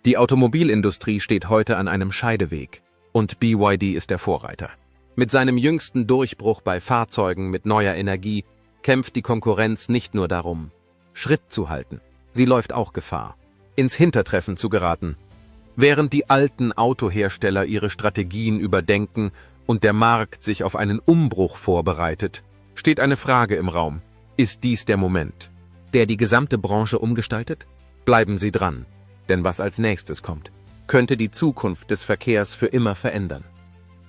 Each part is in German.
Die Automobilindustrie steht heute an einem Scheideweg und BYD ist der Vorreiter. Mit seinem jüngsten Durchbruch bei Fahrzeugen mit neuer Energie kämpft die Konkurrenz nicht nur darum, Schritt zu halten. Sie läuft auch Gefahr, ins Hintertreffen zu geraten. Während die alten Autohersteller ihre Strategien überdenken und der Markt sich auf einen Umbruch vorbereitet, steht eine Frage im Raum. Ist dies der Moment, der die gesamte Branche umgestaltet? Bleiben Sie dran, denn was als nächstes kommt, könnte die Zukunft des Verkehrs für immer verändern.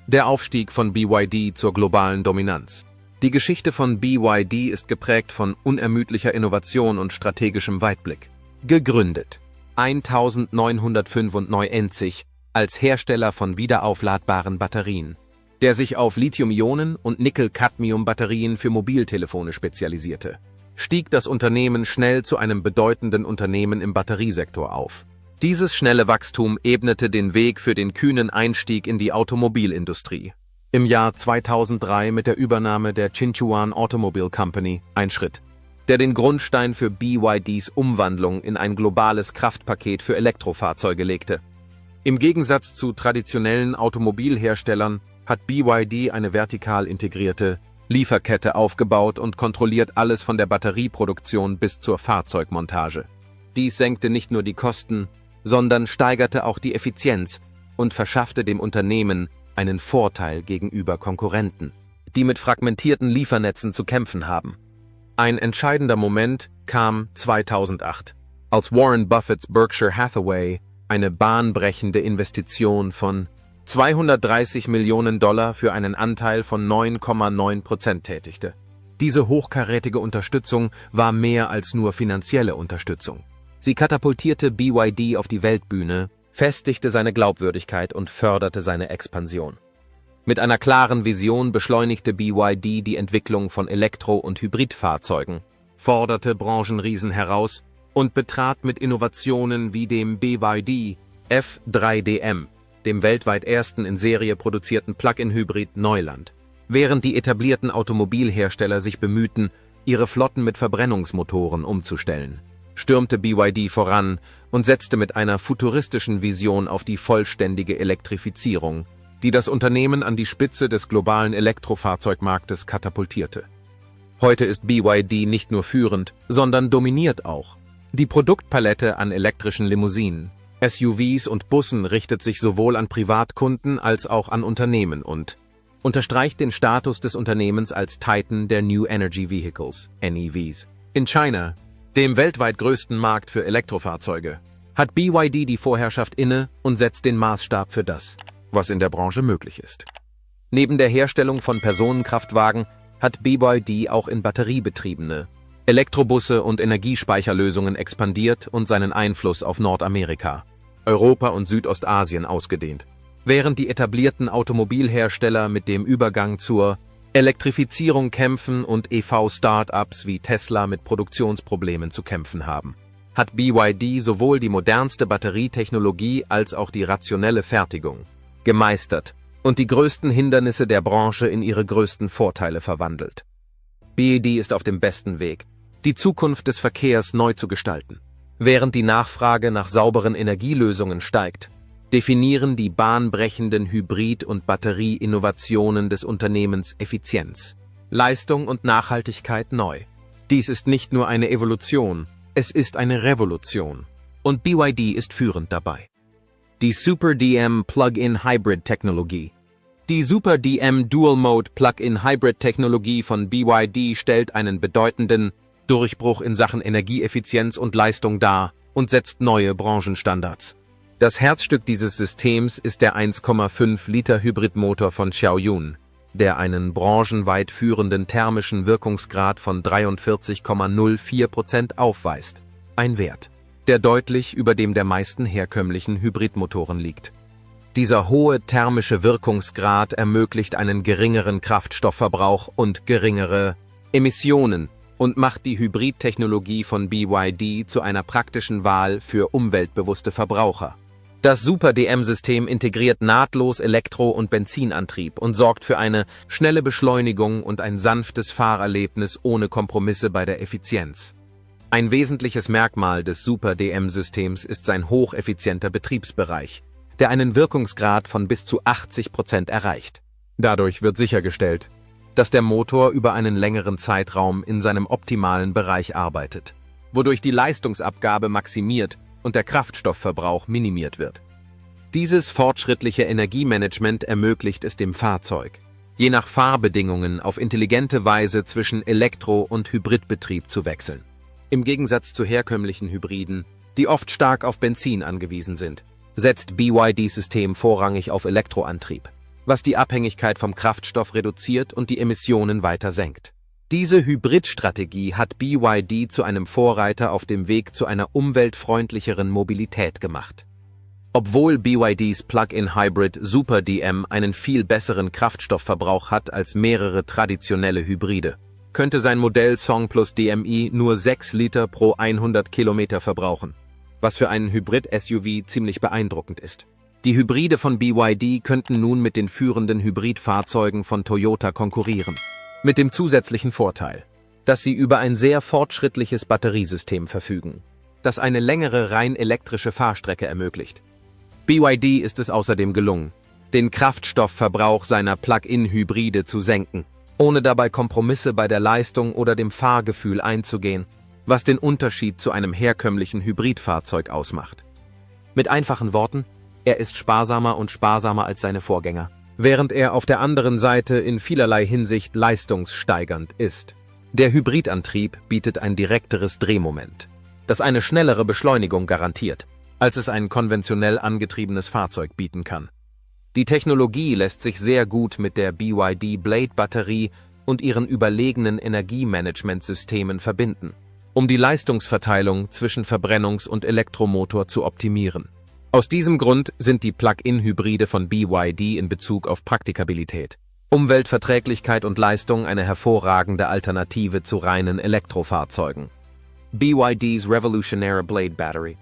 Der Aufstieg von BYD zur globalen Dominanz. Die Geschichte von BYD ist geprägt von unermüdlicher Innovation und strategischem Weitblick. Gegründet 1995 als Hersteller von wiederaufladbaren Batterien, der sich auf Lithium-Ionen- und Nickel-Cadmium-Batterien für Mobiltelefone spezialisierte, stieg das Unternehmen schnell zu einem bedeutenden Unternehmen im Batteriesektor auf. Dieses schnelle Wachstum ebnete den Weg für den kühnen Einstieg in die Automobilindustrie. Im Jahr 2003 mit der Übernahme der Jinchuan Automobile Company ein Schritt, der den Grundstein für BYDs Umwandlung in ein globales Kraftpaket für Elektrofahrzeuge legte. Im Gegensatz zu traditionellen Automobilherstellern hat BYD eine vertikal integrierte Lieferkette aufgebaut und kontrolliert alles von der Batterieproduktion bis zur Fahrzeugmontage. Dies senkte nicht nur die Kosten, sondern steigerte auch die Effizienz und verschaffte dem Unternehmen einen Vorteil gegenüber Konkurrenten, die mit fragmentierten Liefernetzen zu kämpfen haben. Ein entscheidender Moment kam 2008, als Warren Buffetts Berkshire Hathaway eine bahnbrechende Investition von $230 Millionen für einen Anteil von 9,9% tätigte. Diese hochkarätige Unterstützung war mehr als nur finanzielle Unterstützung. Sie katapultierte BYD auf die Weltbühne, festigte seine Glaubwürdigkeit und förderte seine Expansion. Mit einer klaren Vision beschleunigte BYD die Entwicklung von Elektro- und Hybridfahrzeugen, forderte Branchenriesen heraus und betrat mit Innovationen wie dem BYD F3DM, dem weltweit ersten in Serie produzierten Plug-in-Hybrid, Neuland. Während die etablierten Automobilhersteller sich bemühten, ihre Flotten mit Verbrennungsmotoren umzustellen, stürmte BYD voran und setzte mit einer futuristischen Vision auf die vollständige Elektrifizierung, die das Unternehmen an die Spitze des globalen Elektrofahrzeugmarktes katapultierte. Heute ist BYD nicht nur führend, sondern dominiert auch. Die Produktpalette an elektrischen Limousinen, SUVs und Bussen richtet sich sowohl an Privatkunden als auch an Unternehmen und unterstreicht den Status des Unternehmens als Titan der New Energy Vehicles, NEVs. In China, dem weltweit größten Markt für Elektrofahrzeuge, hat BYD die Vorherrschaft inne und setzt den Maßstab für das, was in der Branche möglich ist. Neben der Herstellung von Personenkraftwagen hat BYD auch in batteriebetriebene Elektrobusse und Energiespeicherlösungen expandiert und seinen Einfluss auf Nordamerika, Europa und Südostasien ausgedehnt, während die etablierten Automobilhersteller mit dem Übergang zur Elektrifizierung kämpfen und EV-Startups wie Tesla mit Produktionsproblemen zu kämpfen haben, hat BYD sowohl die modernste Batterietechnologie als auch die rationelle Fertigung gemeistert und die größten Hindernisse der Branche in ihre größten Vorteile verwandelt. BYD ist auf dem besten Weg, die Zukunft des Verkehrs neu zu gestalten. Während die Nachfrage nach sauberen Energielösungen steigt, definieren die bahnbrechenden Hybrid- und Batterieinnovationen des Unternehmens Effizienz, Leistung und Nachhaltigkeit neu. Dies ist nicht nur eine Evolution, es ist eine Revolution. Und BYD ist führend dabei. Die Super DM Plug-in Hybrid Technologie. Die Super DM Dual Mode Plug-in Hybrid Technologie von BYD stellt einen bedeutenden Durchbruch in Sachen Energieeffizienz und Leistung dar und setzt neue Branchenstandards. Das Herzstück dieses Systems ist der 1,5 Liter Hybridmotor von Xiaoyun, der einen branchenweit führenden thermischen Wirkungsgrad von 43,04% aufweist. Ein Wert, der deutlich über dem der meisten herkömmlichen Hybridmotoren liegt. Dieser hohe thermische Wirkungsgrad ermöglicht einen geringeren Kraftstoffverbrauch und geringere Emissionen und macht die Hybridtechnologie von BYD zu einer praktischen Wahl für umweltbewusste Verbraucher. Das Super-DM-System integriert nahtlos Elektro- und Benzinantrieb und sorgt für eine schnelle Beschleunigung und ein sanftes Fahrerlebnis ohne Kompromisse bei der Effizienz. Ein wesentliches Merkmal des Super-DM-Systems ist sein hocheffizienter Betriebsbereich, der einen Wirkungsgrad von bis zu 80% erreicht. Dadurch wird sichergestellt, dass der Motor über einen längeren Zeitraum in seinem optimalen Bereich arbeitet, wodurch die Leistungsabgabe maximiert und der Kraftstoffverbrauch minimiert wird. Dieses fortschrittliche Energiemanagement ermöglicht es dem Fahrzeug, je nach Fahrbedingungen auf intelligente Weise zwischen Elektro- und Hybridbetrieb zu wechseln. Im Gegensatz zu herkömmlichen Hybriden, die oft stark auf Benzin angewiesen sind, setzt BYD-System vorrangig auf Elektroantrieb, was die Abhängigkeit vom Kraftstoff reduziert und die Emissionen weiter senkt. Diese Hybridstrategie hat BYD zu einem Vorreiter auf dem Weg zu einer umweltfreundlicheren Mobilität gemacht. Obwohl BYDs Plug-in-Hybrid Super DM einen viel besseren Kraftstoffverbrauch hat als mehrere traditionelle Hybride, könnte sein Modell Song Plus DMi nur 6 Liter pro 100 Kilometer verbrauchen, was für einen Hybrid-SUV ziemlich beeindruckend ist. Die Hybride von BYD könnten nun mit den führenden Hybridfahrzeugen von Toyota konkurrieren, mit dem zusätzlichen Vorteil, dass sie über ein sehr fortschrittliches Batteriesystem verfügen, das eine längere rein elektrische Fahrstrecke ermöglicht. BYD ist es außerdem gelungen, den Kraftstoffverbrauch seiner Plug-in-Hybride zu senken, ohne dabei Kompromisse bei der Leistung oder dem Fahrgefühl einzugehen, was den Unterschied zu einem herkömmlichen Hybridfahrzeug ausmacht. Mit einfachen Worten, er ist sparsamer und sparsamer als seine Vorgänger, während er auf der anderen Seite in vielerlei Hinsicht leistungssteigernd ist. Der Hybridantrieb bietet ein direkteres Drehmoment, das eine schnellere Beschleunigung garantiert, als es ein konventionell angetriebenes Fahrzeug bieten kann. Die Technologie lässt sich sehr gut mit der BYD Blade-Batterie und ihren überlegenen Energiemanagementsystemen verbinden, um die Leistungsverteilung zwischen Verbrennungs- und Elektromotor zu optimieren. Aus diesem Grund sind die Plug-in-Hybride von BYD in Bezug auf Praktikabilität, Umweltverträglichkeit und Leistung eine hervorragende Alternative zu reinen Elektrofahrzeugen. BYDs Revolutionary Blade Battery.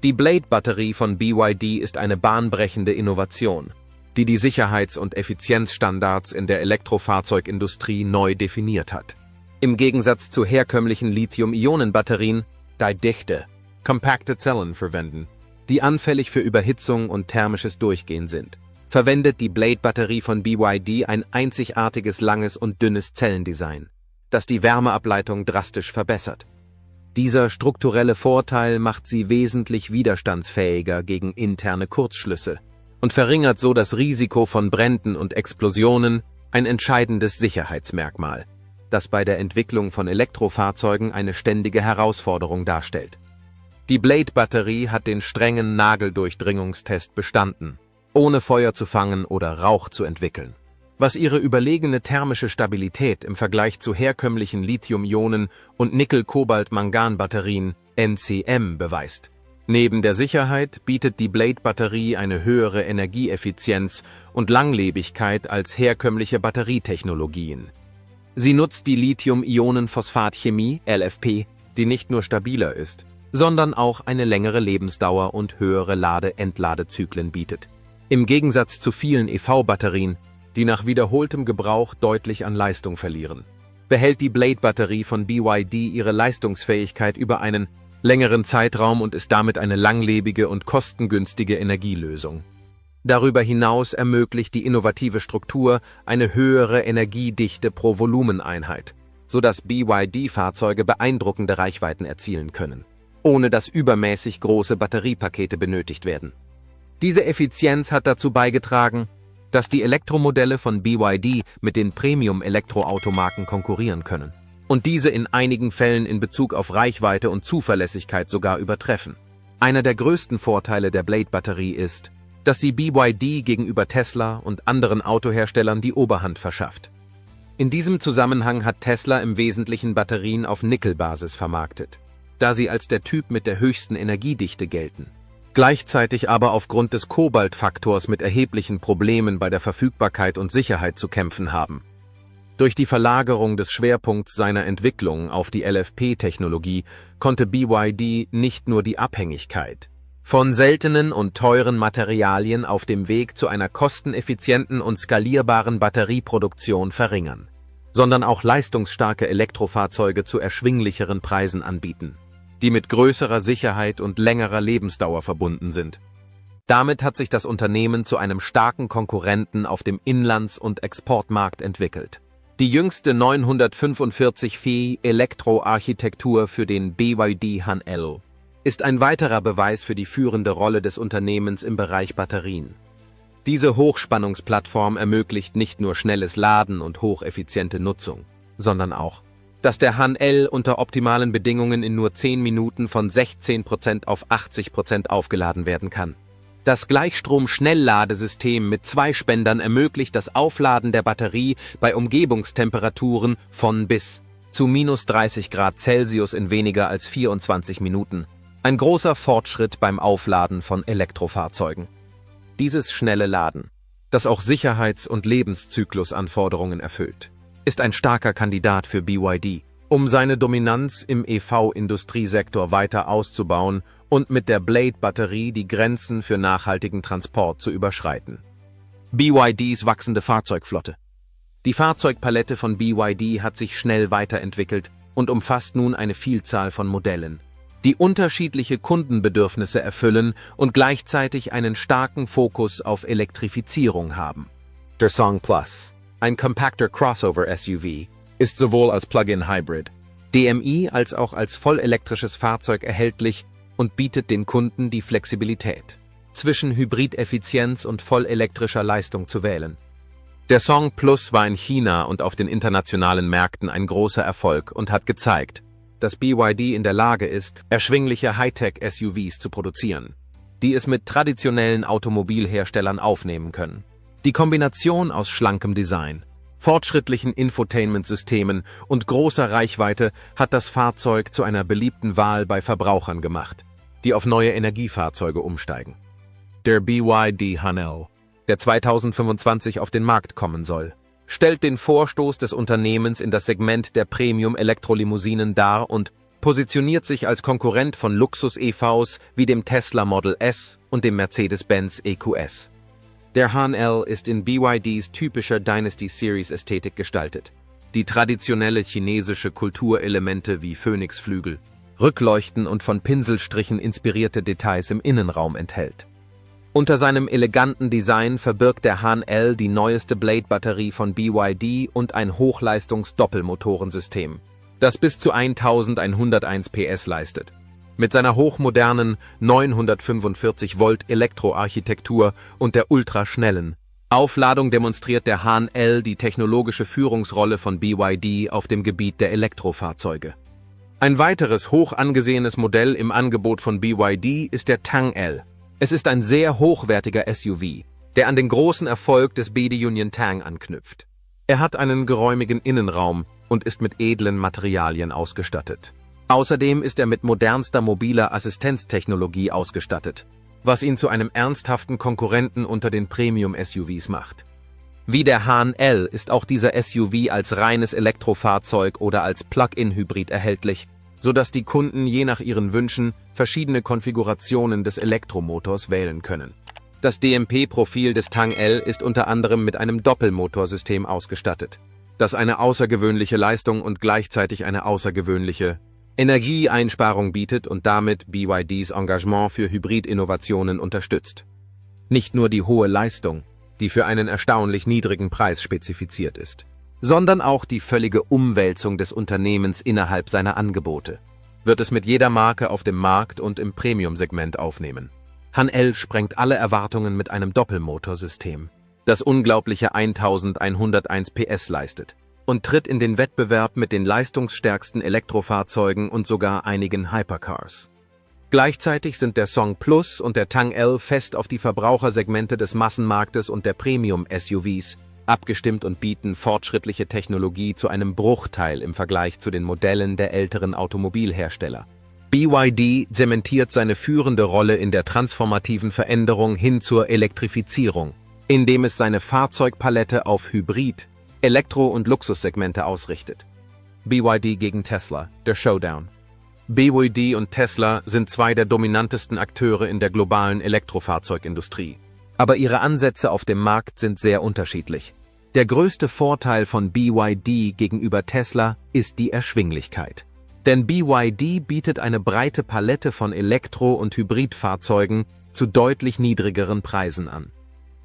Die Blade-Batterie von BYD ist eine bahnbrechende Innovation, die die Sicherheits- und Effizienzstandards in der Elektrofahrzeugindustrie neu definiert hat. Im Gegensatz zu herkömmlichen Lithium-Ionen-Batterien, die dichte, kompakte Zellen verwenden, die anfällig für Überhitzung und thermisches Durchgehen sind, verwendet die Blade-Batterie von BYD ein einzigartiges langes und dünnes Zellendesign, das die Wärmeableitung drastisch verbessert. Dieser strukturelle Vorteil macht sie wesentlich widerstandsfähiger gegen interne Kurzschlüsse und verringert so das Risiko von Bränden und Explosionen, ein entscheidendes Sicherheitsmerkmal, das bei der Entwicklung von Elektrofahrzeugen eine ständige Herausforderung darstellt. Die Blade-Batterie hat den strengen Nageldurchdringungstest bestanden, ohne Feuer zu fangen oder Rauch zu entwickeln, was ihre überlegene thermische Stabilität im Vergleich zu herkömmlichen Lithium-Ionen- und Nickel-Kobalt-Mangan-Batterien NCM beweist. Neben der Sicherheit bietet die Blade-Batterie eine höhere Energieeffizienz und Langlebigkeit als herkömmliche Batterietechnologien. Sie nutzt die Lithium-Ionen-Phosphat-Chemie, LFP, die nicht nur stabiler ist, sondern auch eine längere Lebensdauer und höhere Lade-Entladezyklen bietet. Im Gegensatz zu vielen EV-Batterien, die nach wiederholtem Gebrauch deutlich an Leistung verlieren, behält die Blade-Batterie von BYD ihre Leistungsfähigkeit über einen längeren Zeitraum und ist damit eine langlebige und kostengünstige Energielösung. Darüber hinaus ermöglicht die innovative Struktur eine höhere Energiedichte pro Volumeneinheit, sodass BYD-Fahrzeuge beeindruckende Reichweiten erzielen können, ohne dass übermäßig große Batteriepakete benötigt werden. Diese Effizienz hat dazu beigetragen, dass die Elektromodelle von BYD mit den Premium-Elektroautomarken konkurrieren können und diese in einigen Fällen in Bezug auf Reichweite und Zuverlässigkeit sogar übertreffen. Einer der größten Vorteile der Blade-Batterie ist, dass sie BYD gegenüber Tesla und anderen Autoherstellern die Oberhand verschafft. In diesem Zusammenhang hat Tesla im Wesentlichen Batterien auf Nickelbasis vermarktet, da sie als der Typ mit der höchsten Energiedichte gelten, gleichzeitig aber aufgrund des Kobaltfaktors mit erheblichen Problemen bei der Verfügbarkeit und Sicherheit zu kämpfen haben. Durch die Verlagerung des Schwerpunkts seiner Entwicklung auf die LFP-Technologie konnte BYD nicht nur die Abhängigkeit von seltenen und teuren Materialien auf dem Weg zu einer kosteneffizienten und skalierbaren Batterieproduktion verringern, sondern auch leistungsstarke Elektrofahrzeuge zu erschwinglicheren Preisen anbieten. die mit größerer Sicherheit und längerer Lebensdauer verbunden sind. Damit hat sich das Unternehmen zu einem starken Konkurrenten auf dem Inlands- und Exportmarkt entwickelt. Die jüngste 945 Phi Elektroarchitektur für den BYD Han-El ist ein weiterer Beweis für die führende Rolle des Unternehmens im Bereich Batterien. Diese Hochspannungsplattform ermöglicht nicht nur schnelles Laden und hocheffiziente Nutzung, sondern auch, dass der Han-El unter optimalen Bedingungen in nur 10 Minuten von 16% auf 80% aufgeladen werden kann. Das Gleichstrom-Schnellladesystem mit 2 Spendern ermöglicht das Aufladen der Batterie bei Umgebungstemperaturen von bis zu -30 Grad Celsius in weniger als 24 Minuten. Ein großer Fortschritt beim Aufladen von Elektrofahrzeugen. Dieses schnelle Laden, das auch Sicherheits- und Lebenszyklusanforderungen erfüllt, ist ein starker Kandidat für BYD, um seine Dominanz im EV-Industriesektor weiter auszubauen und mit der Blade-Batterie die Grenzen für nachhaltigen Transport zu überschreiten. BYDs wachsende Fahrzeugflotte. Die Fahrzeugpalette von BYD hat sich schnell weiterentwickelt und umfasst nun eine Vielzahl von Modellen, die unterschiedliche Kundenbedürfnisse erfüllen und gleichzeitig einen starken Fokus auf Elektrifizierung haben. Der Song Plus, ein kompakter Crossover-SUV, ist sowohl als Plug-in-Hybrid, DMI als auch als vollelektrisches Fahrzeug erhältlich und bietet den Kunden die Flexibilität, zwischen Hybrideffizienz und vollelektrischer Leistung zu wählen. Der Song Plus war in China und auf den internationalen Märkten ein großer Erfolg und hat gezeigt, dass BYD in der Lage ist, erschwingliche Hightech-SUVs zu produzieren, die es mit traditionellen Automobilherstellern aufnehmen können. Die Kombination aus schlankem Design, fortschrittlichen Infotainment-Systemen und großer Reichweite hat das Fahrzeug zu einer beliebten Wahl bei Verbrauchern gemacht, die auf neue Energiefahrzeuge umsteigen. Der BYD Han-El, der 2025 auf den Markt kommen soll, stellt den Vorstoß des Unternehmens in das Segment der Premium-Elektrolimousinen dar und positioniert sich als Konkurrent von Luxus-EVs wie dem Tesla Model S und dem Mercedes-Benz EQS. Der Han-El ist in BYDs typischer Dynasty Series-Ästhetik gestaltet, die traditionelle chinesische Kulturelemente wie Phönixflügel, Rückleuchten und von Pinselstrichen inspirierte Details im Innenraum enthält. Unter seinem eleganten Design verbirgt der Han-El die neueste Blade-Batterie von BYD und ein Hochleistungs-Doppelmotorensystem, das bis zu 1101 PS leistet. Mit seiner hochmodernen 945 Volt Elektroarchitektur und der ultraschnellen Aufladung demonstriert der Han-El die technologische Führungsrolle von BYD auf dem Gebiet der Elektrofahrzeuge. Ein weiteres hoch angesehenes Modell im Angebot von BYD ist der Tang-El. Es ist ein sehr hochwertiger SUV, der an den großen Erfolg des BYD Union Tang anknüpft. Er hat einen geräumigen Innenraum und ist mit edlen Materialien ausgestattet. Außerdem ist er mit modernster mobiler Assistenztechnologie ausgestattet, was ihn zu einem ernsthaften Konkurrenten unter den Premium-SUVs macht. Wie der Han-El ist auch dieser SUV als reines Elektrofahrzeug oder als Plug-in-Hybrid erhältlich, sodass die Kunden je nach ihren Wünschen verschiedene Konfigurationen des Elektromotors wählen können. Das DMP-Profil des Tang-El ist unter anderem mit einem Doppelmotorsystem ausgestattet, das eine außergewöhnliche Leistung und gleichzeitig eine außergewöhnliche Energieeinsparung bietet und damit BYDs Engagement für Hybrid-Innovationen unterstützt. Nicht nur die hohe Leistung, die für einen erstaunlich niedrigen Preis spezifiziert ist, sondern auch die völlige Umwälzung des Unternehmens innerhalb seiner Angebote wird es mit jeder Marke auf dem Markt und im Premium-Segment aufnehmen. Han-El sprengt alle Erwartungen mit einem Doppelmotorsystem, das unglaubliche 1101 PS leistet und tritt in den Wettbewerb mit den leistungsstärksten Elektrofahrzeugen und sogar einigen Hypercars. Gleichzeitig sind der Song Plus und der Tang-El fest auf die Verbrauchersegmente des Massenmarktes und der Premium-SUVs abgestimmt und bieten fortschrittliche Technologie zu einem Bruchteil im Vergleich zu den Modellen der älteren Automobilhersteller. BYD zementiert seine führende Rolle in der transformativen Veränderung hin zur Elektrifizierung, indem es seine Fahrzeugpalette auf Hybrid-, Elektro- und Luxussegmente ausrichtet. BYD gegen Tesla, der Showdown. BYD und Tesla sind zwei der dominantesten Akteure in der globalen Elektrofahrzeugindustrie. Aber ihre Ansätze auf dem Markt sind sehr unterschiedlich. Der größte Vorteil von BYD gegenüber Tesla ist die Erschwinglichkeit. Denn BYD bietet eine breite Palette von Elektro- und Hybridfahrzeugen zu deutlich niedrigeren Preisen an.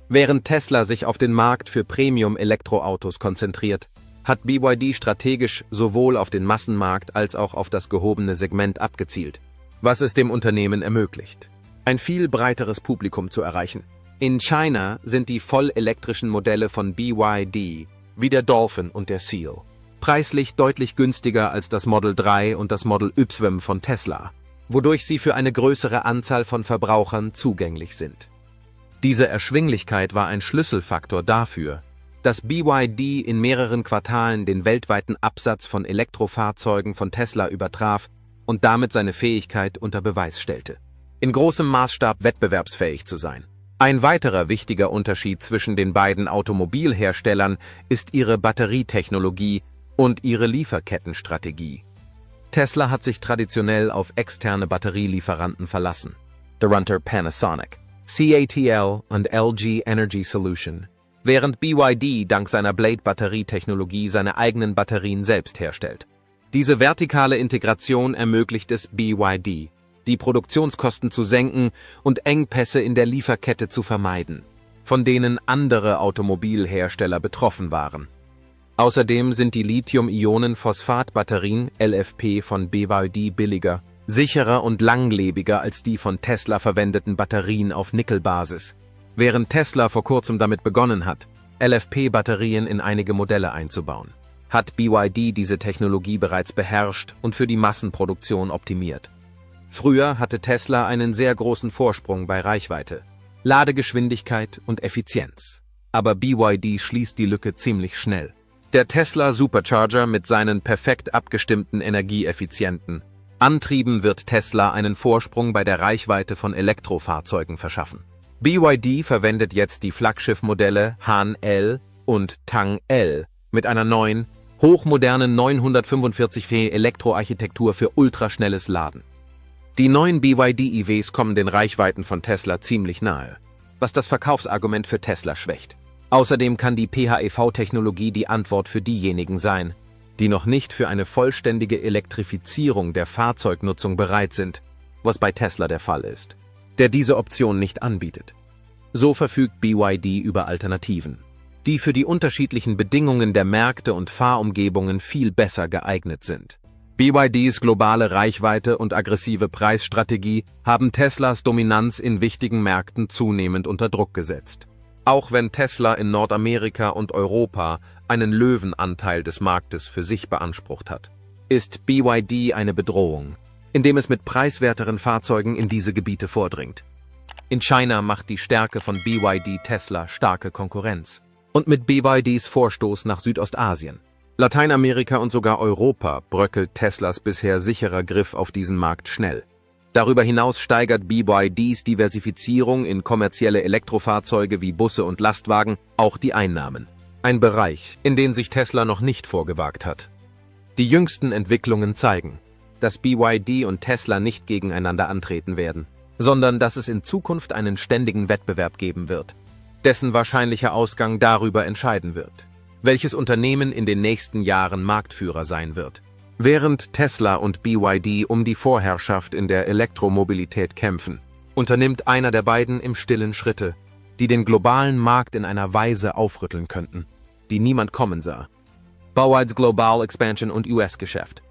Während Tesla sich auf den Markt für Premium-Elektroautos konzentriert, hat BYD strategisch sowohl auf den Massenmarkt als auch auf das gehobene Segment abgezielt, was es dem Unternehmen ermöglicht, ein viel breiteres Publikum zu erreichen. In China sind die vollelektrischen Modelle von BYD, wie der Dolphin und der Seal, preislich deutlich günstiger als das Model 3 und das Model Y von Tesla, wodurch sie für eine größere Anzahl von Verbrauchern zugänglich sind. Diese Erschwinglichkeit war ein Schlüsselfaktor dafür, dass BYD in mehreren Quartalen den weltweiten Absatz von Elektrofahrzeugen von Tesla übertraf und damit seine Fähigkeit unter Beweis stellte, in großem Maßstab wettbewerbsfähig zu sein. Ein weiterer wichtiger Unterschied zwischen den beiden Automobilherstellern ist ihre Batterietechnologie und ihre Lieferkettenstrategie. Tesla hat sich traditionell auf externe Batterielieferanten verlassen, darunter Panasonic, CATL und LG Energy Solution, während BYD dank seiner Blade-Batterietechnologie seine eigenen Batterien selbst herstellt. Diese vertikale Integration ermöglicht es BYD, die Produktionskosten zu senken und Engpässe in der Lieferkette zu vermeiden, von denen andere Automobilhersteller betroffen waren. Außerdem sind die Lithium-Ionen-Phosphat-Batterien LFP von BYD billiger, sicherer und langlebiger als die von Tesla verwendeten Batterien auf Nickelbasis, während Tesla vor kurzem damit begonnen hat, LFP-Batterien in einige Modelle einzubauen, hat BYD diese Technologie bereits beherrscht und für die Massenproduktion optimiert. Früher hatte Tesla einen sehr großen Vorsprung bei Reichweite, Ladegeschwindigkeit und Effizienz. Aber BYD schließt die Lücke ziemlich schnell. Der Tesla Supercharger mit seinen perfekt abgestimmten energieeffizienten Antrieben wird Tesla einen Vorsprung bei der Reichweite von Elektrofahrzeugen verschaffen. BYD verwendet jetzt die Flaggschiff-Modelle Han L und Tang L mit einer neuen, hochmodernen 945V Elektroarchitektur für ultraschnelles Laden. Die neuen BYD-EVs kommen den Reichweiten von Tesla ziemlich nahe, was das Verkaufsargument für Tesla schwächt. Außerdem kann die PHEV-Technologie die Antwort für diejenigen sein, die noch nicht für eine vollständige Elektrifizierung der Fahrzeugnutzung bereit sind, was bei Tesla der Fall ist, der diese Option nicht anbietet. So verfügt BYD über Alternativen, die für die unterschiedlichen Bedingungen der Märkte und Fahrumgebungen viel besser geeignet sind. BYDs globale Reichweite und aggressive Preisstrategie haben Teslas Dominanz in wichtigen Märkten zunehmend unter Druck gesetzt. Auch wenn Tesla in Nordamerika und Europa einen Löwenanteil des Marktes für sich beansprucht hat, ist BYD eine Bedrohung, indem es mit preiswerteren Fahrzeugen in diese Gebiete vordringt. In China macht die Stärke von BYD Tesla starke Konkurrenz. Und mit BYDs Vorstoß nach Südostasien, Lateinamerika und sogar Europa bröckelt Teslas bisher sicherer Griff auf diesen Markt schnell. Darüber hinaus steigert BYDs Diversifizierung in kommerzielle Elektrofahrzeuge wie Busse und Lastwagen auch die Einnahmen. Ein Bereich, in den sich Tesla noch nicht vorgewagt hat. Die jüngsten Entwicklungen zeigen, dass BYD und Tesla nicht gegeneinander antreten werden, sondern dass es in Zukunft einen ständigen Wettbewerb geben wird, dessen wahrscheinlicher Ausgang darüber entscheiden wird, welches Unternehmen in den nächsten Jahren Marktführer sein wird. Während Tesla und BYD um die Vorherrschaft in der Elektromobilität kämpfen, unternimmt einer der beiden im Stillen Schritte, die den globalen Markt in einer Weise aufrütteln könnten, die niemand kommen sah. BYDs Global Expansion und US-Geschäft.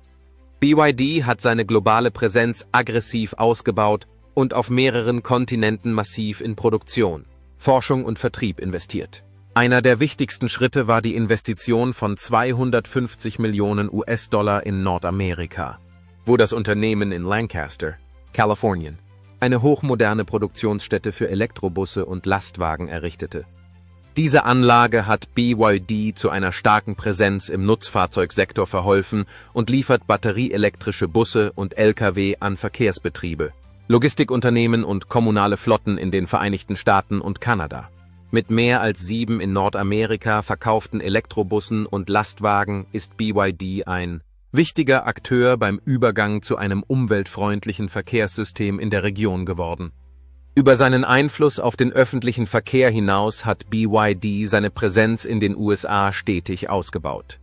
BYD hat seine globale Präsenz aggressiv ausgebaut und auf mehreren Kontinenten massiv in Produktion, Forschung und Vertrieb investiert. Einer der wichtigsten Schritte war die Investition von 250 Millionen US-Dollar in Nordamerika, wo das Unternehmen in Lancaster, Kalifornien, eine hochmoderne Produktionsstätte für Elektrobusse und Lastwagen errichtete. Diese Anlage hat BYD zu einer starken Präsenz im Nutzfahrzeugsektor verholfen und liefert batterieelektrische Busse und Lkw an Verkehrsbetriebe, Logistikunternehmen und kommunale Flotten in den Vereinigten Staaten und Kanada. Mit mehr als 7 in Nordamerika verkauften Elektrobussen und Lastwagen ist BYD ein wichtiger Akteur beim Übergang zu einem umweltfreundlichen Verkehrssystem in der Region geworden. Über seinen Einfluss auf den öffentlichen Verkehr hinaus hat BYD seine Präsenz in den USA stetig ausgebaut.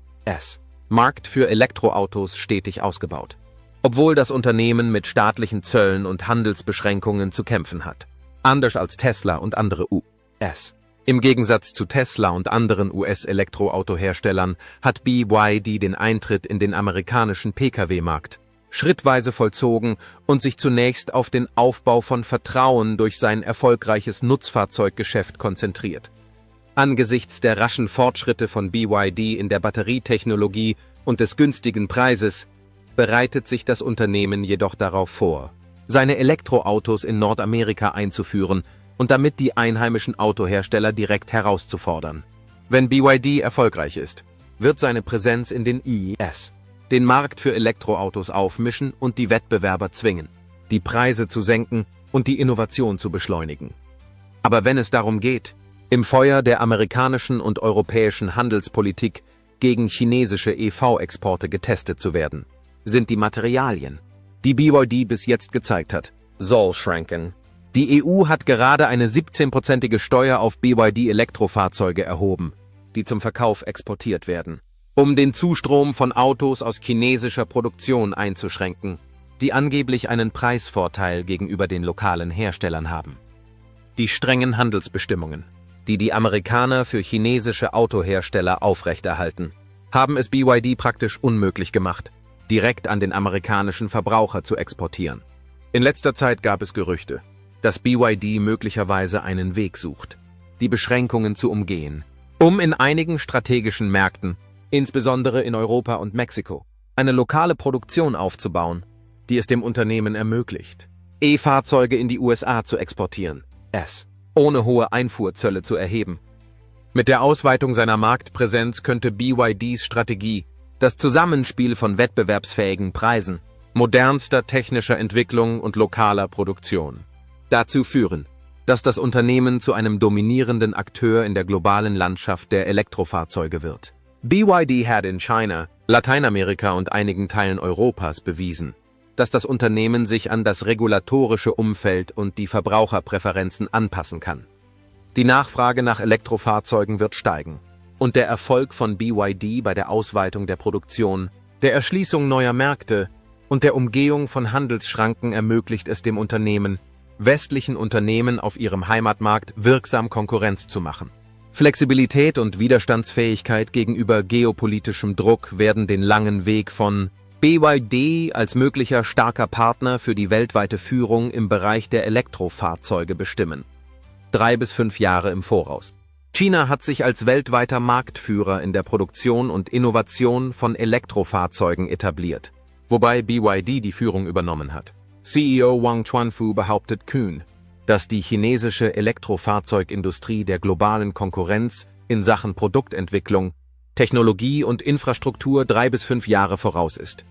Markt für Elektroautos stetig ausgebaut. obwohl das Unternehmen mit staatlichen Zöllen und Handelsbeschränkungen zu kämpfen hat. Anders als Tesla und andere US. Im Gegensatz zu Tesla und anderen US-Elektroautoherstellern hat BYD den Eintritt in den amerikanischen Pkw-Markt schrittweise vollzogen und sich zunächst auf den Aufbau von Vertrauen durch sein erfolgreiches Nutzfahrzeuggeschäft konzentriert. Angesichts der raschen Fortschritte von BYD in der Batterietechnologie und des günstigen Preises bereitet sich das Unternehmen jedoch darauf vor, seine Elektroautos in Nordamerika einzuführen und damit die einheimischen Autohersteller direkt herauszufordern. Wenn BYD erfolgreich ist, wird seine Präsenz in den US den Markt für Elektroautos aufmischen und die Wettbewerber zwingen, die Preise zu senken und die Innovation zu beschleunigen. Aber wenn es darum geht, im Feuer der amerikanischen und europäischen Handelspolitik gegen chinesische EV-Exporte getestet zu werden, sind die Materialien, die BYD bis jetzt gezeigt hat, soll schranken. Die EU hat gerade eine 17-prozentige Steuer auf BYD-Elektrofahrzeuge erhoben, die zum Verkauf exportiert werden, um den Zustrom von Autos aus chinesischer Produktion einzuschränken, die angeblich einen Preisvorteil gegenüber den lokalen Herstellern haben. Die strengen Handelsbestimmungen, die die Amerikaner für chinesische Autohersteller aufrechterhalten, haben es BYD praktisch unmöglich gemacht, direkt an den amerikanischen Verbraucher zu exportieren. In letzter Zeit gab es Gerüchte, dass BYD möglicherweise einen Weg sucht, die Beschränkungen zu umgehen, um in einigen strategischen Märkten, insbesondere in Europa und Mexiko, eine lokale Produktion aufzubauen, die es dem Unternehmen ermöglicht, E-Fahrzeuge in die USA zu exportieren, ohne hohe Einfuhrzölle zu erheben. Mit der Ausweitung seiner Marktpräsenz könnte BYDs Strategie, das Zusammenspiel von wettbewerbsfähigen Preisen, modernster technischer Entwicklung und lokaler Produktion, dazu führen, dass das Unternehmen zu einem dominierenden Akteur in der globalen Landschaft der Elektrofahrzeuge wird. BYD hat in China, Lateinamerika und einigen Teilen Europas bewiesen, dass das Unternehmen sich an das regulatorische Umfeld und die Verbraucherpräferenzen anpassen kann. Die Nachfrage nach Elektrofahrzeugen wird steigen und der Erfolg von BYD bei der Ausweitung der Produktion, der Erschließung neuer Märkte und der Umgehung von Handelsschranken ermöglicht es dem Unternehmen, westlichen Unternehmen auf ihrem Heimatmarkt wirksam Konkurrenz zu machen. Flexibilität und Widerstandsfähigkeit gegenüber geopolitischem Druck werden den langen Weg von BYD als möglicher starker Partner für die weltweite Führung im Bereich der Elektrofahrzeuge bestimmen. 3 bis 5 Jahre im Voraus. China hat sich als weltweiter Marktführer in der Produktion und Innovation von Elektrofahrzeugen etabliert, wobei BYD die Führung übernommen hat. CEO Wang Chuanfu behauptet kühn, dass die chinesische Elektrofahrzeugindustrie der globalen Konkurrenz in Sachen Produktentwicklung, Technologie und Infrastruktur 3 bis 5 Jahre voraus ist.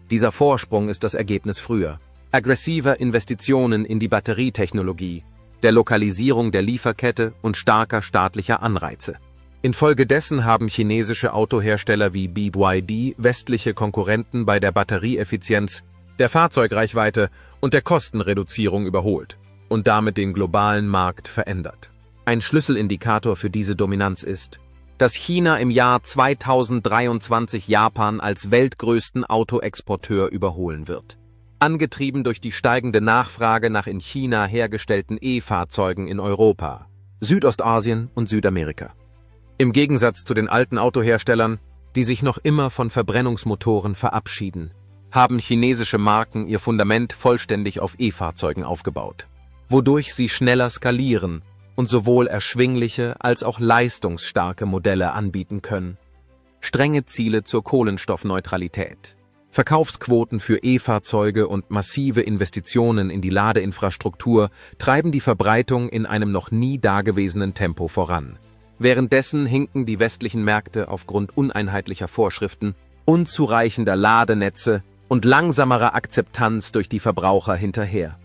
Dieser Vorsprung ist das Ergebnis früher aggressiver Investitionen in die Batterietechnologie, der Lokalisierung der Lieferkette und starker staatlicher Anreize. Infolgedessen haben chinesische Autohersteller wie BYD westliche Konkurrenten bei der Batterieeffizienz, der Fahrzeugreichweite und der Kostenreduzierung überholt und damit den globalen Markt verändert. Ein Schlüsselindikator für diese Dominanz ist, dass China im Jahr 2023 Japan als weltgrößten Autoexporteur überholen wird. Angetrieben durch die steigende Nachfrage nach in China hergestellten E-Fahrzeugen in Europa, Südostasien und Südamerika. Im Gegensatz zu den alten Autoherstellern, die sich noch immer von Verbrennungsmotoren verabschieden, haben chinesische Marken ihr Fundament vollständig auf E-Fahrzeugen aufgebaut, wodurch sie schneller skalieren und sowohl erschwingliche als auch leistungsstarke Modelle anbieten können. Strenge Ziele zur Kohlenstoffneutralität, Verkaufsquoten für E-Fahrzeuge und massive Investitionen in die Ladeinfrastruktur treiben die Verbreitung in einem noch nie dagewesenen Tempo voran. Währenddessen hinken die westlichen Märkte aufgrund uneinheitlicher Vorschriften, unzureichender Ladenetze und langsamerer Akzeptanz durch die Verbraucher hinterher.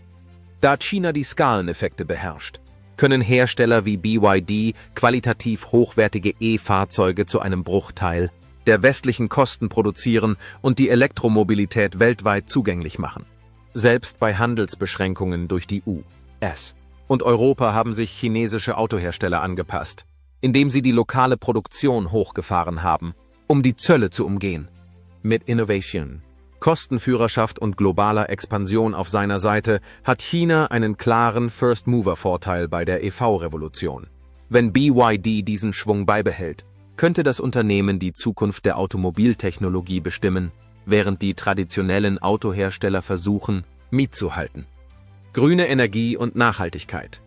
Da China die Skaleneffekte beherrscht, können Hersteller wie BYD qualitativ hochwertige E-Fahrzeuge zu einem Bruchteil der westlichen Kosten produzieren und die Elektromobilität weltweit zugänglich machen. Selbst bei Handelsbeschränkungen durch die US und Europa haben sich chinesische Autohersteller angepasst, indem sie die lokale Produktion hochgefahren haben, um die Zölle zu umgehen. Mit Innovation, Kostenführerschaft und globaler Expansion auf seiner Seite hat China einen klaren First-Mover-Vorteil bei der EV-Revolution. Wenn BYD diesen Schwung beibehält, könnte das Unternehmen die Zukunft der Automobiltechnologie bestimmen, während die traditionellen Autohersteller versuchen, mitzuhalten. Grüne Energie und Nachhaltigkeit.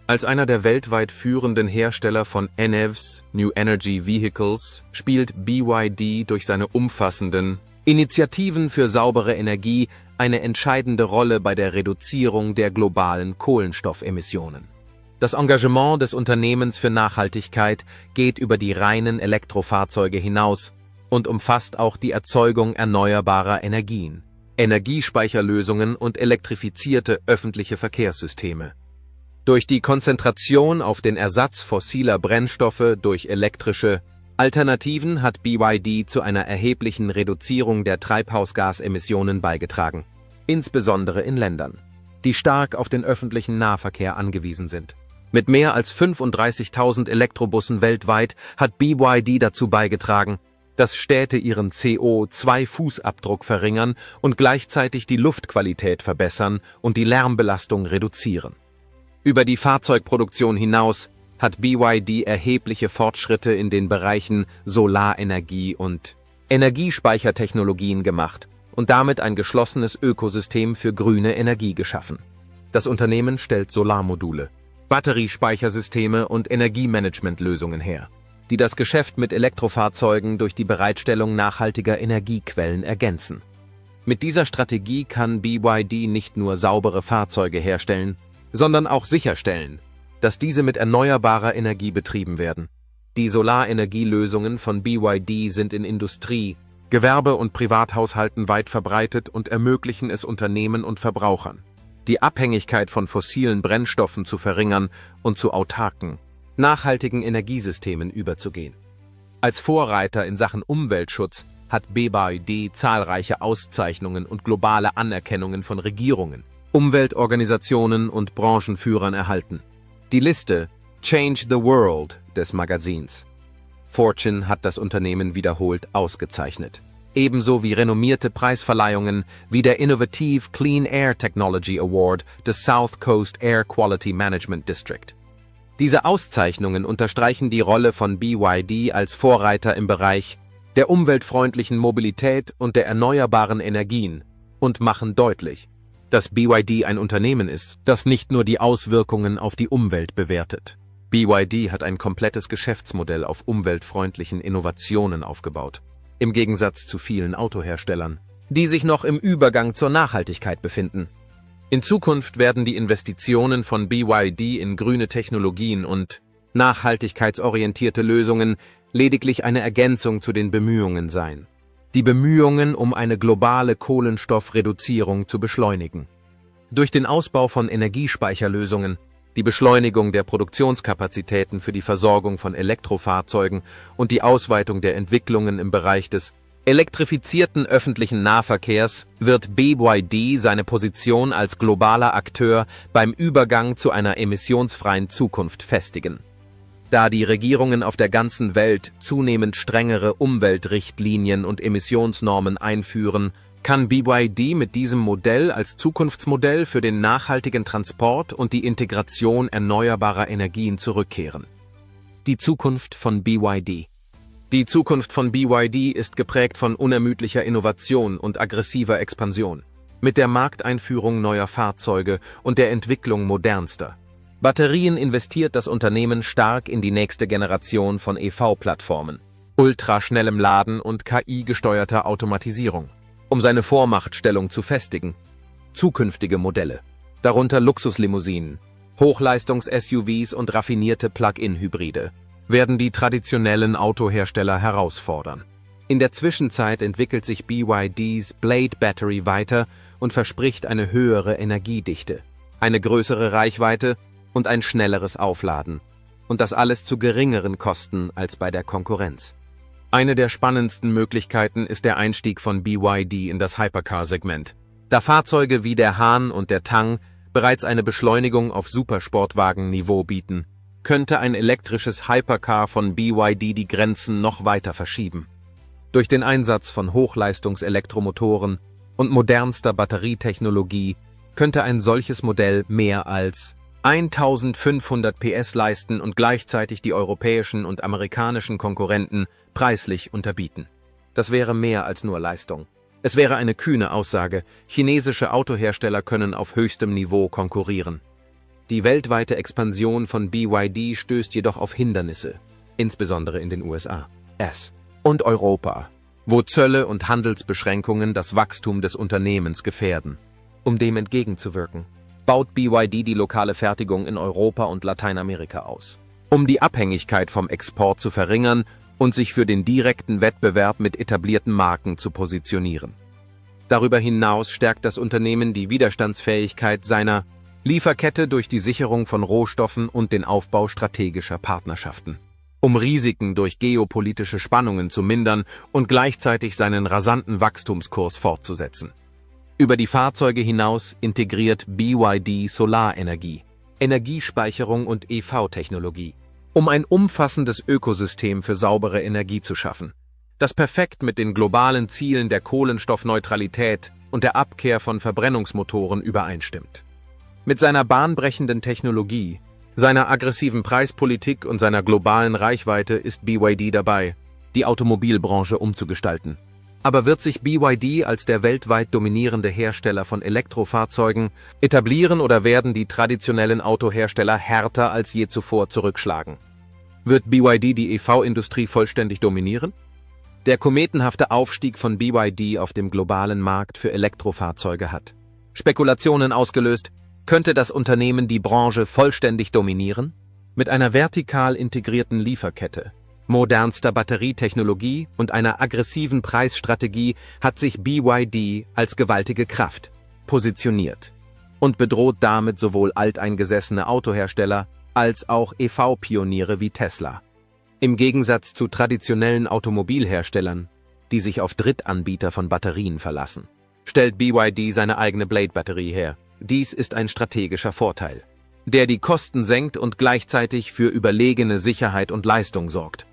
Als einer der weltweit führenden Hersteller von NEVs, New Energy Vehicles, spielt BYD durch seine umfassenden Initiativen für saubere Energie eine entscheidende Rolle bei der Reduzierung der globalen Kohlenstoffemissionen. Das Engagement des Unternehmens für Nachhaltigkeit geht über die reinen Elektrofahrzeuge hinaus und umfasst auch die Erzeugung erneuerbarer Energien, Energiespeicherlösungen und elektrifizierte öffentliche Verkehrssysteme. Durch die Konzentration auf den Ersatz fossiler Brennstoffe durch elektrische Alternativen hat BYD zu einer erheblichen Reduzierung der Treibhausgasemissionen beigetragen, insbesondere in Ländern, die stark auf den öffentlichen Nahverkehr angewiesen sind. Mit mehr als 35.000 Elektrobussen weltweit hat BYD dazu beigetragen, dass Städte ihren CO2-Fußabdruck verringern und gleichzeitig die Luftqualität verbessern und die Lärmbelastung reduzieren. Über die Fahrzeugproduktion hinaus hat BYD erhebliche Fortschritte in den Bereichen Solarenergie und Energiespeichertechnologien gemacht und damit ein geschlossenes Ökosystem für grüne Energie geschaffen. Das Unternehmen stellt Solarmodule, Batteriespeichersysteme und Energiemanagementlösungen her, die das Geschäft mit Elektrofahrzeugen durch die Bereitstellung nachhaltiger Energiequellen ergänzen. Mit dieser Strategie kann BYD nicht nur saubere Fahrzeuge herstellen, sondern auch sicherstellen, dass diese mit erneuerbarer Energie betrieben werden. Die Solarenergielösungen von BYD sind in Industrie, Gewerbe- und Privathaushalten weit verbreitet und ermöglichen es Unternehmen und Verbrauchern, die Abhängigkeit von fossilen Brennstoffen zu verringern und zu autarken, nachhaltigen Energiesystemen überzugehen. Als Vorreiter in Sachen Umweltschutz hat BYD zahlreiche Auszeichnungen und globale Anerkennungen von Regierungen, Umweltorganisationen und Branchenführern erhalten. Die Liste Change the World des Magazins Fortune hat das Unternehmen wiederholt ausgezeichnet, ebenso wie renommierte Preisverleihungen wie der Innovative Clean Air Technology Award des South Coast Air Quality Management District. Diese Auszeichnungen unterstreichen die Rolle von BYD als Vorreiter im Bereich der umweltfreundlichen Mobilität und der erneuerbaren Energien und machen deutlich, dass BYD ein Unternehmen ist, das nicht nur die Auswirkungen auf die Umwelt bewertet. BYD hat ein komplettes Geschäftsmodell auf umweltfreundlichen Innovationen aufgebaut, im Gegensatz zu vielen Autoherstellern, die sich noch im Übergang zur Nachhaltigkeit befinden. In Zukunft werden die Investitionen von BYD in grüne Technologien und nachhaltigkeitsorientierte Lösungen lediglich eine Ergänzung zu den Bemühungen sein. Die Bemühungen, um eine globale Kohlenstoffreduzierung zu beschleunigen. Durch den Ausbau von Energiespeicherlösungen, die Beschleunigung der Produktionskapazitäten für die Versorgung von Elektrofahrzeugen und die Ausweitung der Entwicklungen im Bereich des elektrifizierten öffentlichen Nahverkehrs wird BYD seine Position als globaler Akteur beim Übergang zu einer emissionsfreien Zukunft festigen. Da die Regierungen auf der ganzen Welt zunehmend strengere Umweltrichtlinien und Emissionsnormen einführen, kann BYD mit diesem Modell als Zukunftsmodell für den nachhaltigen Transport und die Integration erneuerbarer Energien zurückkehren. Die Zukunft von BYD. Die Zukunft von BYD ist geprägt von unermüdlicher Innovation und aggressiver Expansion, mit der Markteinführung neuer Fahrzeuge und der Entwicklung modernster Batterien investiert das Unternehmen stark in die nächste Generation von EV-Plattformen, ultraschnellem Laden und KI-gesteuerter Automatisierung, um seine Vormachtstellung zu festigen. Zukünftige Modelle, darunter Luxuslimousinen, Hochleistungs-SUVs und raffinierte Plug-in-Hybride, werden die traditionellen Autohersteller herausfordern. In der Zwischenzeit entwickelt sich BYDs Blade Battery weiter und verspricht eine höhere Energiedichte, eine größere Reichweite und ein schnelleres Aufladen. Und das alles zu geringeren Kosten als bei der Konkurrenz. Eine der spannendsten Möglichkeiten ist der Einstieg von BYD in das Hypercar-Segment. Da Fahrzeuge wie der Han und der Tang bereits eine Beschleunigung auf Supersportwagen-Niveau bieten, könnte ein elektrisches Hypercar von BYD die Grenzen noch weiter verschieben. Durch den Einsatz von Hochleistungs-Elektromotoren und modernster Batterietechnologie könnte ein solches Modell mehr als 1500 PS leisten und gleichzeitig die europäischen und amerikanischen Konkurrenten preislich unterbieten. Das wäre mehr als nur Leistung. Es wäre eine kühne Aussage, chinesische Autohersteller können auf höchstem Niveau konkurrieren. Die weltweite Expansion von BYD stößt jedoch auf Hindernisse, insbesondere in den USA und Europa, wo Zölle und Handelsbeschränkungen das Wachstum des Unternehmens gefährden. Um dem entgegenzuwirken, baut BYD die lokale Fertigung in Europa und Lateinamerika aus, um die Abhängigkeit vom Export zu verringern und sich für den direkten Wettbewerb mit etablierten Marken zu positionieren. Darüber hinaus stärkt das Unternehmen die Widerstandsfähigkeit seiner Lieferkette durch die Sicherung von Rohstoffen und den Aufbau strategischer Partnerschaften, um Risiken durch geopolitische Spannungen zu mindern und gleichzeitig seinen rasanten Wachstumskurs fortzusetzen. Über die Fahrzeuge hinaus integriert BYD Solarenergie, Energiespeicherung und EV-Technologie, um ein umfassendes Ökosystem für saubere Energie zu schaffen, das perfekt mit den globalen Zielen der Kohlenstoffneutralität und der Abkehr von Verbrennungsmotoren übereinstimmt. Mit seiner bahnbrechenden Technologie, seiner aggressiven Preispolitik und seiner globalen Reichweite ist BYD dabei, die Automobilbranche umzugestalten. Aber wird sich BYD als der weltweit dominierende Hersteller von Elektrofahrzeugen etablieren oder werden die traditionellen Autohersteller härter als je zuvor zurückschlagen? Wird BYD die EV-Industrie vollständig dominieren? Der kometenhafte Aufstieg von BYD auf dem globalen Markt für Elektrofahrzeuge hat Spekulationen ausgelöst, könnte das Unternehmen die Branche vollständig dominieren? Mit einer vertikal integrierten Lieferkette, modernster Batterietechnologie und einer aggressiven Preisstrategie hat sich BYD als gewaltige Kraft positioniert und bedroht damit sowohl alteingesessene Autohersteller als auch EV-Pioniere wie Tesla. Im Gegensatz zu traditionellen Automobilherstellern, die sich auf Drittanbieter von Batterien verlassen, stellt BYD seine eigene Blade-Batterie her. Dies ist ein strategischer Vorteil, der die Kosten senkt und gleichzeitig für überlegene Sicherheit und Leistung sorgt.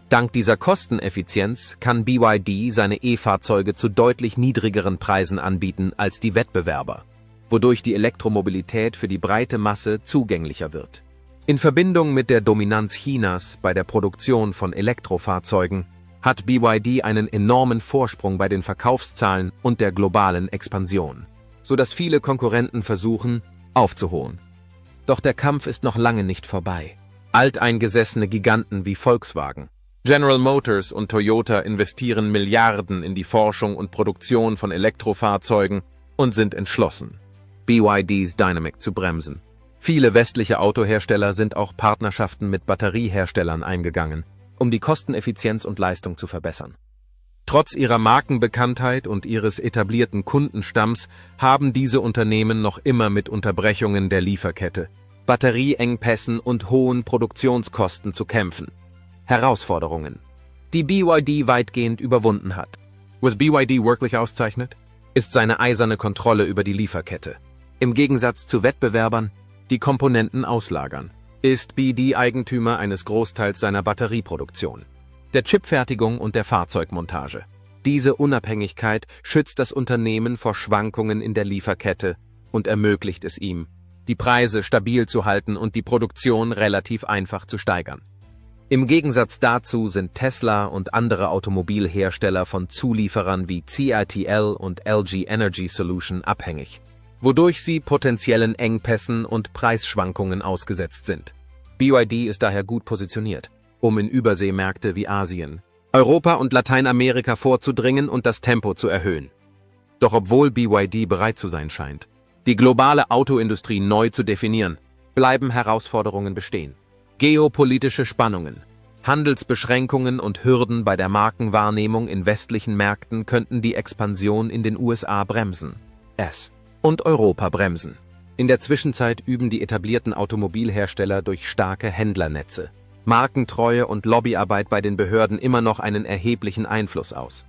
Dank dieser Kosteneffizienz kann BYD seine E-Fahrzeuge zu deutlich niedrigeren Preisen anbieten als die Wettbewerber, wodurch die Elektromobilität für die breite Masse zugänglicher wird. In Verbindung mit der Dominanz Chinas bei der Produktion von Elektrofahrzeugen hat BYD einen enormen Vorsprung bei den Verkaufszahlen und der globalen Expansion, sodass viele Konkurrenten versuchen, aufzuholen. Doch der Kampf ist noch lange nicht vorbei. Alteingesessene Giganten wie Volkswagen, General Motors und Toyota investieren Milliarden in die Forschung und Produktion von Elektrofahrzeugen und sind entschlossen, BYDs Dynamic zu bremsen. Viele westliche Autohersteller sind auch Partnerschaften mit Batterieherstellern eingegangen, um die Kosteneffizienz und Leistung zu verbessern. Trotz ihrer Markenbekanntheit und ihres etablierten Kundenstamms haben diese Unternehmen noch immer mit Unterbrechungen der Lieferkette, Batterieengpässen und hohen Produktionskosten zu kämpfen. Herausforderungen, die BYD weitgehend überwunden hat. Was BYD wirklich auszeichnet, ist seine eiserne Kontrolle über die Lieferkette. Im Gegensatz zu Wettbewerbern, die Komponenten auslagern, ist BYD Eigentümer eines Großteils seiner Batterieproduktion, der Chipfertigung und der Fahrzeugmontage. Diese Unabhängigkeit schützt das Unternehmen vor Schwankungen in der Lieferkette und ermöglicht es ihm, die Preise stabil zu halten und die Produktion relativ einfach zu steigern. Im Gegensatz dazu sind Tesla und andere Automobilhersteller von Zulieferern wie CATL und LG Energy Solution abhängig, wodurch sie potenziellen Engpässen und Preisschwankungen ausgesetzt sind. BYD ist daher gut positioniert, um in Überseemärkte wie Asien, Europa und Lateinamerika vorzudringen und das Tempo zu erhöhen. Doch obwohl BYD bereit zu sein scheint, die globale Autoindustrie neu zu definieren, bleiben Herausforderungen bestehen. Geopolitische Spannungen, Handelsbeschränkungen und Hürden bei der Markenwahrnehmung in westlichen Märkten könnten die Expansion in den USA bremsen. Und Europa bremsen. In der Zwischenzeit üben die etablierten Automobilhersteller durch starke Händlernetze, Markentreue und Lobbyarbeit bei den Behörden immer noch einen erheblichen Einfluss aus.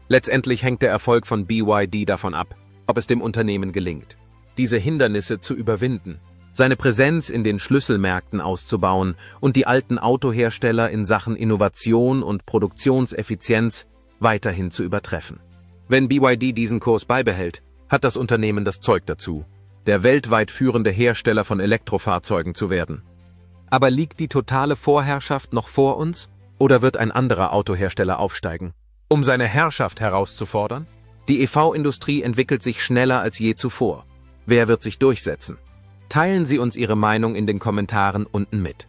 Letztendlich hängt der Erfolg von BYD davon ab, ob es dem Unternehmen gelingt, diese Hindernisse zu überwinden, seine Präsenz in den Schlüsselmärkten auszubauen und die alten Autohersteller in Sachen Innovation und Produktionseffizienz weiterhin zu übertreffen. Wenn BYD diesen Kurs beibehält, hat das Unternehmen das Zeug dazu, der weltweit führende Hersteller von Elektrofahrzeugen zu werden. Aber liegt die totale Vorherrschaft noch vor uns? Oder wird ein anderer Autohersteller aufsteigen, um seine Herrschaft herauszufordern? Die EV-Industrie entwickelt sich schneller als je zuvor. Wer wird sich durchsetzen? Teilen Sie uns Ihre Meinung in den Kommentaren unten mit.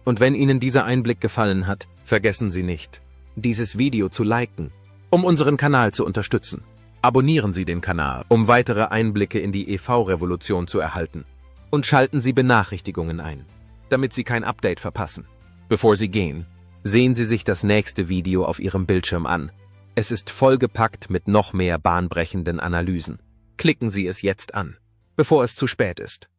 Und wenn Ihnen dieser Einblick gefallen hat, vergessen Sie nicht, dieses Video zu liken, um unseren Kanal zu unterstützen. Abonnieren Sie den Kanal, um weitere Einblicke in die EV-Revolution zu erhalten. Und schalten Sie Benachrichtigungen ein, damit Sie kein Update verpassen. Bevor Sie gehen, sehen Sie sich das nächste Video auf Ihrem Bildschirm an. Es ist vollgepackt mit noch mehr bahnbrechenden Analysen. Klicken Sie es jetzt an, bevor es zu spät ist.